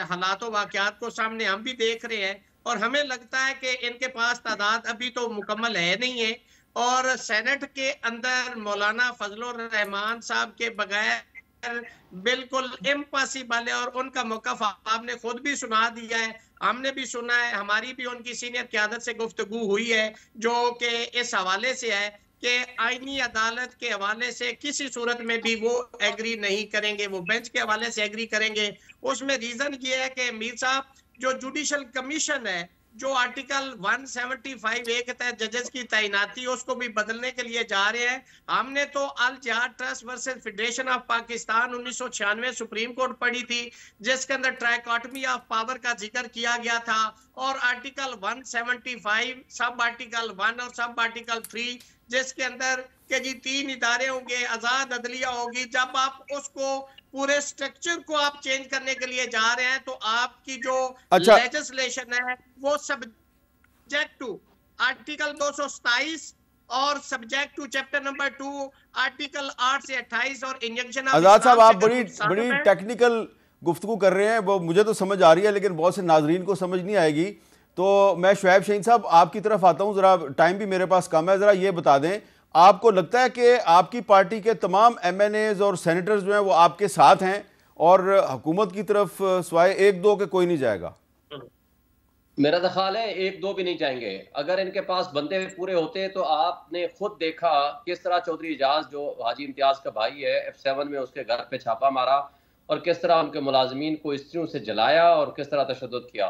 हालात व वाकयात को सामने हम भी देख रहे हैं और हमें लगता है कि इनके पास तादाद अभी तो मुकम्मल है नहीं है और सेनेट के अंदर मौलाना फजलुर रहमान साहब के बगैर बिल्कुल इम्पॉसिबल है और उनका मौक़िफ़ आपने खुद भी सुना दिया है, हमने भी सुना है, हमारी भी उनकी सीनियर क़यादत से गुफ्तगू हुई है जो कि इस हवाले से है कि आईनी अदालत के हवाले से किसी सूरत में भी वो एग्री नहीं करेंगे, वो बेंच के हवाले से एग्री करेंगे। उसमें रीजन ये है कि मीर साहब, जो जुडिशल कमीशन है, जो आर्टिकल 175A के तहत जजेस की तैनाती उसको भी बदलने के लिए जा रहे हैं। हमने तो अल जिहाद trust versus federation of Pakistan 1996 supreme court पढ़ी थी जिसके अंदर ट्राइकॉटमी ऑफ पावर का जिक्र किया गया था और आर्टिकल 175 सब आर्टिकल 1 और सब आर्टिकल 3 जिसके अंदर कि जी 3 इदारे होंगे, आजाद अदलिया होगी। जब आप उसको पूरे स्ट्रक्चर को आप चेंज करने के लिए जा रहे हैं तो आपकी जो लेजिस्लेशन है वो सब्जेक्ट टू आर्टिकल 227 और subject to chapter number 2 article 8 से 28 और इंजेक्शन। आजाद साहब, आप बड़ी टेक्निकल गुफ्तगू कर रहे हैं, वो मुझे तो समझ आ रही है लेकिन बहुत से नाजरीन को समझ नहीं आएगी। तो मैं शुएब शहीन साहब आपकी तरफ आता हूँ, ज़रा टाइम भी मेरे पास कम है, ज़रा ये बता दें, आपको लगता है कि आपकी पार्टी के तमाम MNAs और सेनेटर्स जो हैं वो आपके साथ हैं और हुकूमत की तरफ सिवाय 1-2 के कोई नहीं जाएगा? मेरा तो ख्याल है 1-2 भी नहीं जाएंगे। अगर इनके पास बंदे पूरे होते तो आपने खुद देखा किस तरह चौधरी एजाज जो हाजी इम्तियाज का भाई है F7 में उसके घर पे छापा मारा और किस तरह उनके मुलाजमीन को स्त्रियों से जलाया और किस तरह तशद्दुद किया।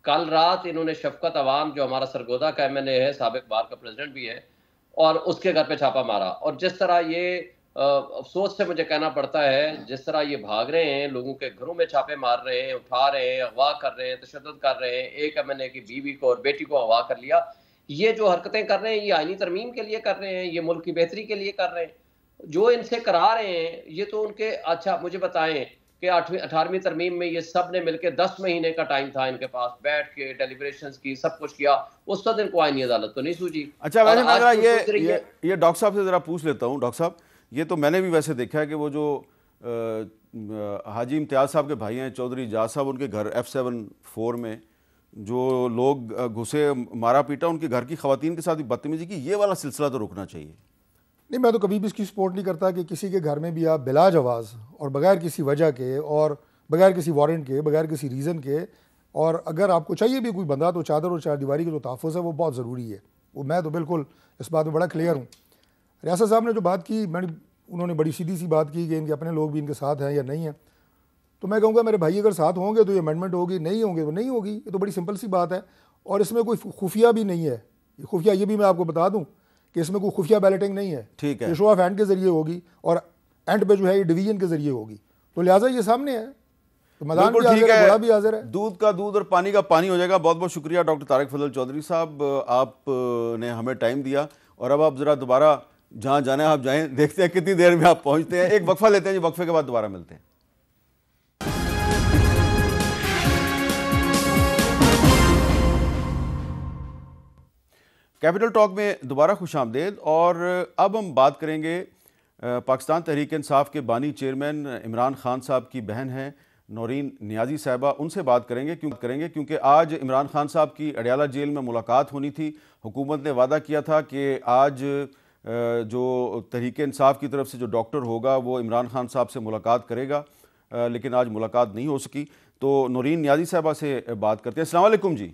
कल रात इन्होंने शफकत अवाम जो हमारा सरगोदा का MNA है, साबिक बार का प्रेसिडेंट भी है, और उसके घर पे छापा मारा। और जिस तरह ये अफसोस से मुझे कहना पड़ता है, जिस तरह ये भाग रहे हैं, लोगों के घरों में छापे मार रहे हैं, उठा रहे हैं, अगवा कर रहे हैं, तशद्दुद कर रहे हैं, एक MNA की बीवी को और बेटी को अगवा कर लिया। ये जो हरकतें कर रहे हैं ये आईनी तरमीम के लिए कर रहे हैं, ये मुल्क की बेहतरी के लिए कर रहे हैं। जो इनसे करा रहे हैं ये तो उनके, अच्छा मुझे बताएं कि 18वीं तरमीम में ये सब ने मिलकर 10 महीने का टाइम था इनके पास, बैठ के डेलिब्रेशंस की, सब कुछ किया, उस वक्त इनको आईनी अदालत तो नहीं सूझी। अच्छा, वैसे मैं जरा ये डॉक्टर साहब से जरा पूछ लेता हूँ। डॉक्टर साहब, ये तो मैंने भी वैसे देखा है कि वो जो हाजी इम्तियाज साहब के भाई हैं चौधरी एजाज साहब, उनके घर F7-4 में जो लोग घुसे, मारा पीटा, उनके घर की खवातीन के साथ भी बदतमीजी की, ये वाला सिलसिला तो रुकना चाहिए। नहीं, मैं तो कभी भी इसकी सपोर्ट नहीं करता कि किसी के घर में भी आप बिला जवाज़ और बगैर किसी वजह के और बगैर किसी वारंट के, बगैर किसी रीज़न के, और अगर आपको चाहिए भी कोई बंदा तो चादर और चारदीवारी का जो तहफ़्फ़ुज़ है वो बहुत ज़रूरी है। वो मैं तो बिल्कुल इस बात में बड़ा क्लियर हूँ। रियासत साहब ने जो बात की, उन्होंने बड़ी सीधी सी बात की कि इनके अपने लोग भी इनके साथ हैं या नहीं हैं। तो मैं कहूँगा मेरे भाई अगर साथ होंगे तो ये अमेंडमेंट होगी, नहीं होंगे तो नहीं होगी। ये तो बड़ी सिंपल सी बात है और इसमें कोई खुफिया भी नहीं है। खुफिया ये भी मैं आपको बता दूँ कि इसमें कोई खुफिया बैलेटिंग नहीं है। ठीक है, ये शो ऑफ हैंड के जरिए होगी और एंड पे जो है ये डिवीजन के जरिए होगी। तो लिहाजा ये सामने है, तो मैदान भी हाजिर है, घोड़ा भी हाजिर है, दूध का दूध और पानी का पानी हो जाएगा। बहुत बहुत शुक्रिया डॉक्टर तारिक फजल चौधरी साहब, आपने हमें टाइम दिया और अब आप ज़रा दोबारा जहाँ जाना है आप जाएँ, देखते हैं कितनी देर में आप पहुँचते हैं। एक वक्फा लेते हैं जी, वक्फे के बाद दोबारा मिलते हैं। कैपिटल टॉक में दोबारा खुशामदीद। और अब हम बात करेंगे पाकिस्तान तहरीक इंसाफ के बानी चेयरमैन इमरान खान साहब की बहन हैं नौरीन नियाज़ी साहिबा, उनसे बात करेंगे क्योंकि आज इमरान खान साहब की अडयाला जेल में मुलाकात होनी थी। हुकूमत ने वादा किया था कि आज जो तहरीक इंसाफ की तरफ से जो डॉक्टर होगा वो इमरान खान साहब से मुलाकात करेगा, लेकिन आज मुलाकात नहीं हो सकी। तो नौरीन नियाज़ी साहिबा से बात करते हैं। अस्सलाम वालेकुम जी।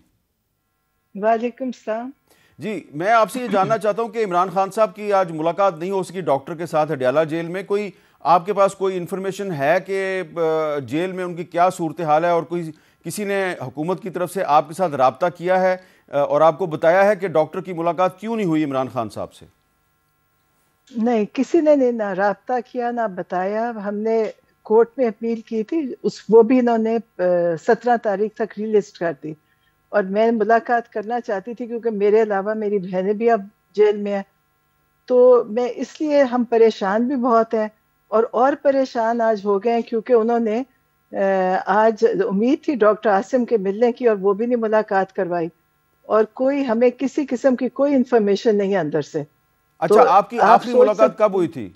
वालेकुम सलाम। जी, मैं आपसे ये जानना चाहता हूं कि इमरान खान साहब की आज मुलाकात नहीं हो सकी डॉक्टर के साथ अडयाला जेल में। कोई आपके पास कोई इन्फॉर्मेशन है कि जेल में उनकी क्या सूरत हाल है, और कोई किसी ने हुकूमत की तरफ से आपके साथ राब्ता किया है और आपको बताया है कि डॉक्टर की मुलाकात क्यों नहीं हुई इमरान खान साहब से? नहीं, किसी ने नहीं ना राब्ता किया ना बताया। हमने कोर्ट में अपील की थी, वो भी इन्होंने 17 तारीख तक रीलिस्ट कर दी, और मैं मुलाकात करना चाहती थी क्योंकि मेरे अलावा मेरी बहनें भी अब जेल में है। तो मैं इसलिए, हम परेशान भी बहुत हैं और परेशान आज हो गए हैं क्योंकि उन्होंने आज उम्मीद थी डॉक्टर आसिम के मिलने की, और वो भी नहीं मुलाकात करवाई, और कोई हमें किसी किस्म की कोई इंफॉर्मेशन नहीं है अंदर से। अच्छा, तो आपकी आखिरी मुलाकात कब हुई थी?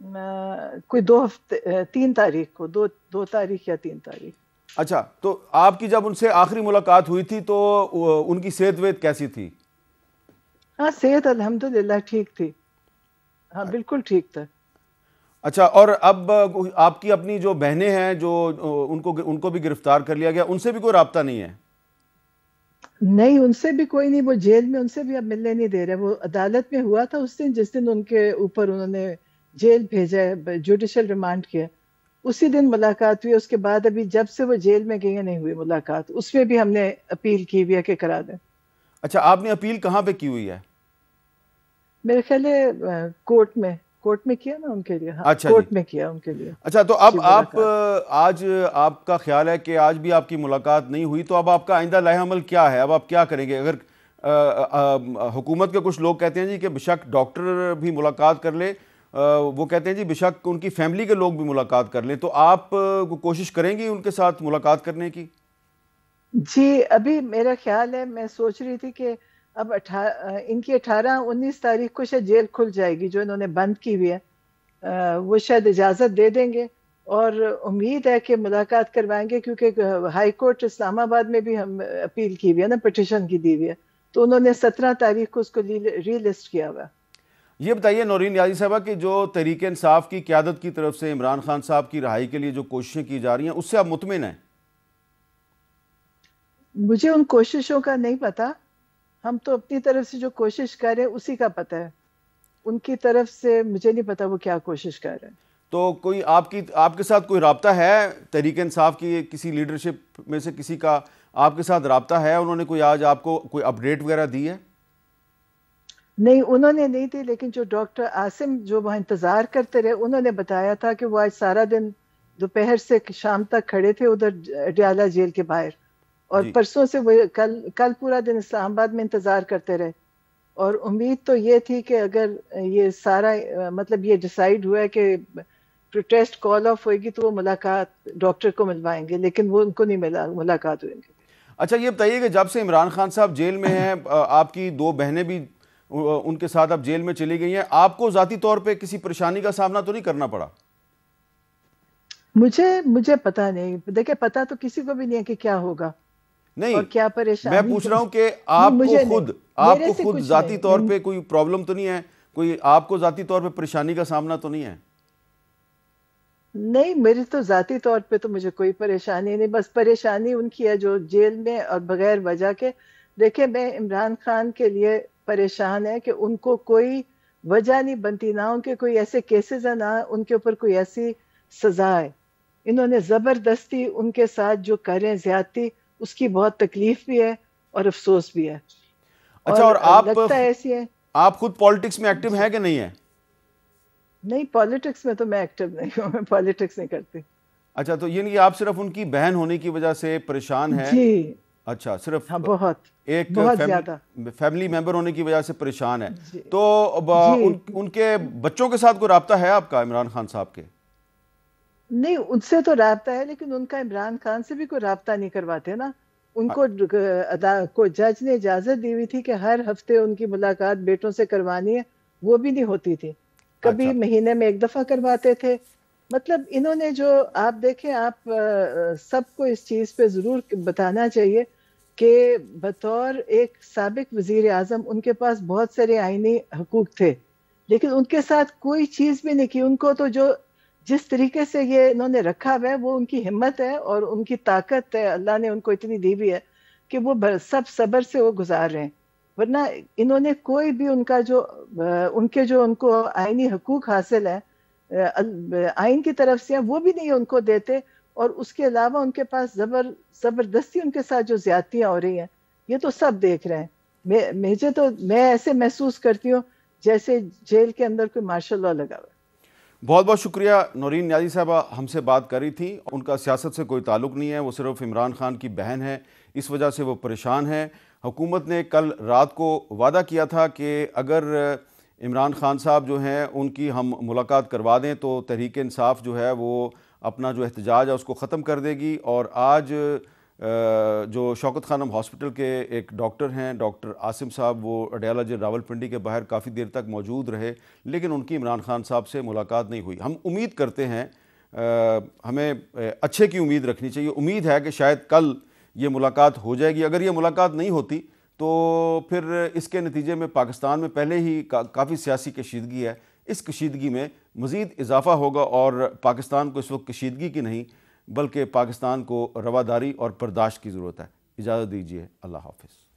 कोई 2 हफ्ते 3 तारीख को, 2 तारीख या 3 तारीख। अच्छा, तो आपकी जब उनसे आखिरी मुलाकात हुई थी तो उनकी सेहत वेत कैसी थी? हाँ, सेहत अल्हम्दुलिल्लाह ठीक थी। हाँ, बिल्कुल ठीक था। अच्छा, और अब आपकी अपनी जो बहनें हैं जो उनको भी गिरफ्तार कर लिया गया, उनसे भी कोई राब्ता नहीं है? नहीं, उनसे भी कोई नहीं, वो जेल में, उनसे भी अब मिलने नहीं दे रहे। वो अदालत में हुआ था उस दिन, जिस दिन उनके ऊपर उन्होंने जेल भेजा है, जुडिशल रिमांड किया, उसी दिन मुलाकात हुई। उसके बाद अभी जब से वो जेल में गई है नहीं हुई मुलाकात। उसमें भी हमने अपील की हुई है कि करा दें। अच्छा, आपने अपील कहाँ पे की हुई है? मेरे ख्याल है कोर्ट में किया ना उनके लिए। हाँ, अच्छा कोर्ट जी। में किया उनके लिए। अच्छा, तो अब आप मुलाकात। आज आपका ख्याल है कि आज भी आपकी मुलाकात नहीं हुई, तो अब आपका आइंदा लाहेअमल क्या है? अब आप क्या करेंगे? अगर हुकूमत के कुछ लोग कहते हैं जी कि बेशक डॉक्टर भी मुलाकात कर ले, वो कहते हैं जी बेशक उनकी फैमिली के लोग भी मुलाकात कर लें, तो आप कोशिश करेंगी उनके साथ मुलाकात करने की? जी, अभी मेरा ख्याल है, मैं सोच रही थी कि अब इनकी 18-19 तारीख को शायद जेल खुल जाएगी जो इन्होंने बंद की हुई है। वो शायद इजाज़त दे देंगे, और उम्मीद है कि मुलाकात करवाएंगे, क्योंकि हाई कोर्ट इस्लामाबाद में भी हम अपील की हुई है ना, पिटिशन की दी हुई है, तो उन्होंने 17 तारीख को उसको रीलिस्ट किया हुआ। ये बताइए नौरीन याजी साहबा कि जो तहरीक इंसाफ की क़यादत की तरफ से इमरान खान साहब की रिहाई के लिए जो कोशिशें की जा रही हैं, उससे आप मुतमिन हैं? मुझे उन कोशिशों का नहीं पता। हम तो अपनी तरफ से जो कोशिश कर रहे हैं उसी का पता है। उनकी तरफ से मुझे नहीं पता वो क्या कोशिश कर रहे हैं। तो कोई आपके साथ कोई राब्ता है तहरीक इंसाफ की किसी लीडरशिप में से किसी का आपके साथ राब्ता है? उन्होंने कोई आज आपको कोई अपडेट वगैरह दी है? नहीं, उन्होंने नहीं दी, लेकिन जो डॉक्टर आसिम जो वहाँ इंतजार करते रहे, उन्होंने बताया था कि वो आज सारा दिन दोपहर से शाम तक खड़े थे उधर अडयाला जेल के बाहर, और परसों से वो कल पूरा दिन इस्लामाबाद में इंतजार करते रहे। और उम्मीद तो ये थी कि अगर ये सारा मतलब ये डिसाइड हुआ है कि प्रोटेस्ट कॉल ऑफ होगी तो वो मुलाकात डॉक्टर को मिलवाएंगे, लेकिन वो उनको नहीं मिला मुलाकात हुई। अच्छा, ये बताइए कि जब से इमरान खान साहब जेल में हैं, आपकी 2 बहनें भी उनके साथ अब जेल में चली गई हैं, आपको ज़ाती तौर पे किसी परेशानी का सामना तो नहीं करना पड़ा? मुझे पता नहीं। देखिए, पता तो किसी को भी नहीं है कि क्या होगा नहीं, और क्या परेशानी। मैं पूछ रहा हूं कि आपको खुद जाती तौर पे कोई प्रॉब्लम तो नहीं है? कोई आपको जाती तौर पे परेशानी का सामना तो नहीं है? नहीं, मेरी तो जाती तौर पे तो मुझे कोई परेशानी नहीं। बस परेशानी उनकी है जो जेल में और बगैर वजह के। देखिए, मैं इमरान खान के लिए परेशान है कि उनको कोई वजह नहीं बनती, ना उनके कोई ऐसे केसेस है, ना उनके ऊपर कोई ऐसी सजा है। इन्होंने जबरदस्ती उनके साथ जो करें ज्यादती, उसकी बहुत तकलीफ भी है और अफसोस भी है। अच्छा, और आप लगता है ऐसी है। आप खुद पॉलिटिक्स में एक्टिव है कि नहीं है? नहीं, पॉलिटिक्स में तो मैं एक्टिव नहीं हूँ, मैं पॉलिटिक्स नहीं करती। अच्छा, तो यानी कि आप सिर्फ उनकी बहन होने की वजह से परेशान हैं? जी। अच्छा, सिर्फ हाँ, बहुत ज्यादा फैमिली मेंबर होने की वजह से परेशान है। तो उनके बच्चों के साथ कोई राब्ता है आपका इमरान खान साहब के? नहीं, उनसे तो राब्ता है, लेकिन उनका इमरान खान से भी कोई राब्ता नहीं करवाते ना। उनको जज ने इजाजत दी हुई थी कि हर हफ्ते उनकी मुलाकात बेटों से करवानी है, वो भी नहीं होती थी। कभी महीने में 1 दफा करवाते थे। मतलब इन्होंने जो, आप देखें, आप सबको इस चीज पे जरूर बताना चाहिए कि बतौर एक साबिक वजीर आजम उनके पास बहुत सारे आईनी हकूक थे, लेकिन उनके साथ कोई चीज भी नहीं की। उनको तो जो जिस तरीके से ये इन्होंने रखा हुआ है, वो उनकी हिम्मत है और उनकी ताकत है, अल्लाह ने उनको इतनी दी हुई है कि वो सब सब्र से वो गुजार रहे हैं। वरना इन्होंने कोई भी उनका जो उनके जो उनको आईनी हकूक हासिल है आइन की तरफ से वो भी नहीं उनको देते, और उसके अलावा उनके पास जबरदस्ती उनके साथ जो ज्यादतियां हो रही हैं ये तो सब देख रहे हैं। मैं ऐसे महसूस करती हूँ जैसे जेल के अंदर कोई मार्शल लॉ लगा हुआ। बहुत बहुत शुक्रिया। नौरीन न्याजी साहबा हमसे बात करी थी। उनका सियासत से कोई ताल्लुक़ नहीं है, वो सिर्फ इमरान खान की बहन है, इस वजह से वो परेशान है। हुकूमत ने कल रात को वादा किया था कि अगर इमरान खान साहब जो हैं उनकी हम मुलाकात करवा दें तो तहरीक इंसाफ जो है वो अपना जो एहतजाज है उसको ख़त्म कर देगी। और आज जो शौकत खानम हॉस्पिटल के एक डॉक्टर हैं, डॉक्टर आसिम साहब, वो अडयाला जे रावलपिंडी के बाहर काफ़ी देर तक मौजूद रहे, लेकिन उनकी इमरान खान साहब से मुलाकात नहीं हुई। हम उम्मीद करते हैं, हमें अच्छे की उम्मीद रखनी चाहिए। उम्मीद है कि शायद कल ये मुलाकात हो जाएगी। अगर ये मुलाकात नहीं होती तो फिर इसके नतीजे में पाकिस्तान में पहले ही काफ़ी सियासी कशीदगी है, इस कशीदगी में मज़ीद इजाफ़ा होगा और पाकिस्तान को इस वक्त कशीदगी की नहीं बल्कि पाकिस्तान को रवादारी और बर्दाश्त की ज़रूरत है। इजाज़त दीजिए, अल्लाह हाफ़िज़।